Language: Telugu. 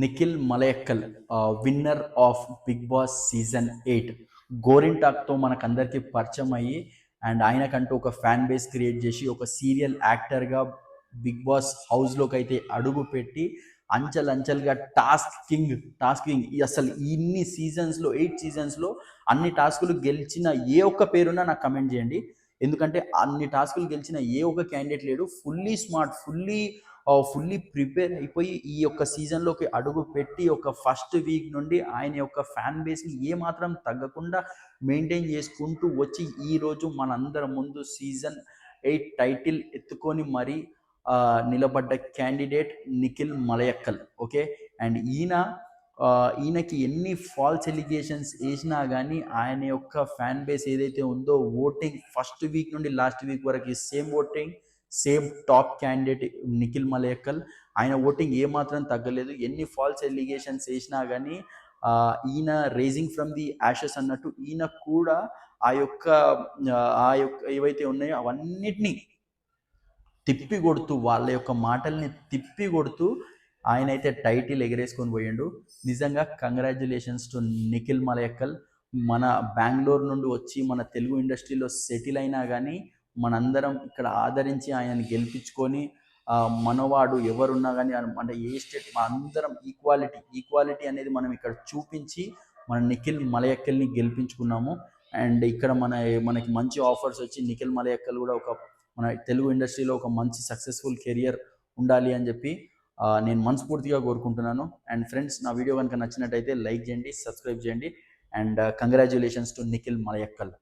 Nikhil Malayakkal winner of Bigg Boss season 8 గోరింటాక్తో మనకందరికీ పరిచయం అయ్యి అండ్ ఆయనకంటూ ఒక ఫ్యాన్ బేస్ క్రియేట్ చేసి ఒక సీరియల్ యాక్టర్గా బిగ్ బాస్ హౌస్లోకి అయితే అడుగు పెట్టి అంచెలంచెలుగా టాస్క్ కింగ్ అసలు ఇన్ని సీజన్స్లో 8 సీజన్స్లో అన్ని టాస్కులు గెలిచిన ఏ ఒక్క పేరున్నా నాకు కమెంట్ చేయండి. ఎందుకంటే అన్ని టాస్కులు గెలిచిన ఏ ఒక్క క్యాండిడేట్ లేడు. ఫుల్లీ స్మార్ట్, ఫుల్లీ ప్రిపేర్ అయిపోయి ఈ యొక్క సీజన్లోకి అడుగు పెట్టి ఒక ఫస్ట్ వీక్ నుండి ఆయన యొక్క ఫ్యాన్ బేస్ని ఏమాత్రం తగ్గకుండా మెయింటైన్ చేసుకుంటూ వచ్చి ఈరోజు మనందరం ముందు సీజన్ 8 టైటిల్ ఎత్తుకొని మరీ నిలబడ్డ candidate Nikhil Maliyakkal. Okay, and ఈయనకి ఎన్ని ఫాల్స్ ఎలిగేషన్స్ వేసినా కానీ ఆయన యొక్క ఫ్యాన్ బేస్ ఏదైతే ఉందో ఓటింగ్ ఫస్ట్ వీక్ నుండి లాస్ట్ వీక్ వరకు same voting, same top candidate Nikhil Maliyakkal. ఆయన ఓటింగ్ ఏమాత్రం తగ్గలేదు. ఎన్ని ఫాల్స్ ఎలిగేషన్స్ వేసినా కానీ ఈయన రేజింగ్ ఫ్రమ్ ది యాషెస్ అన్నట్టు ఈయన కూడా ఆ యొక్క ఏవైతే ఉన్నాయో అవన్నిటినీ తిప్పి కొడుతూ, వాళ్ళ యొక్క మాటల్ని తిప్పి కొడుతూ ఆయన అయితే టైటిల్ ఎగరేసుకొని పోయిండు. నిజంగా కంగ్రాచ్యులేషన్స్ టు నిఖిల్ మలయక్కల్. మన బెంగళూరు నుండి వచ్చి మన తెలుగు ఇండస్ట్రీలో సెటిల్ అయినా కానీ మనందరం ఇక్కడ ఆదరించి ఆయనని గెలిపించుకొని మనవాడు ఎవరున్నా కానీ అంటే ఏ స్టేట్ అందరం ఈక్వాలిటీ అనేది మనం ఇక్కడ చూపించి మన నిఖిల్ మలయక్కల్ని గెలిపించుకున్నాము. అండ్ ఇక్కడ మనకి మంచి ఆఫర్స్ వచ్చి నిఖిల్ మలయక్కల్ కూడా మన తెలుగు ఇండస్ట్రీలో ఒక మంచి సక్సెస్ఫుల్ కెరియర్ ఉండాలి అని చెప్పి నేను మనస్ఫూర్తిగా కోరుకుంటున్నాను. అండ్ ఫ్రెండ్స్, నా వీడియో కనుక నచ్చినట్టయితే లైక్ చేయండి, సబ్స్క్రైబ్ చేయండి. And congratulations to Nikhil Maliyakkal.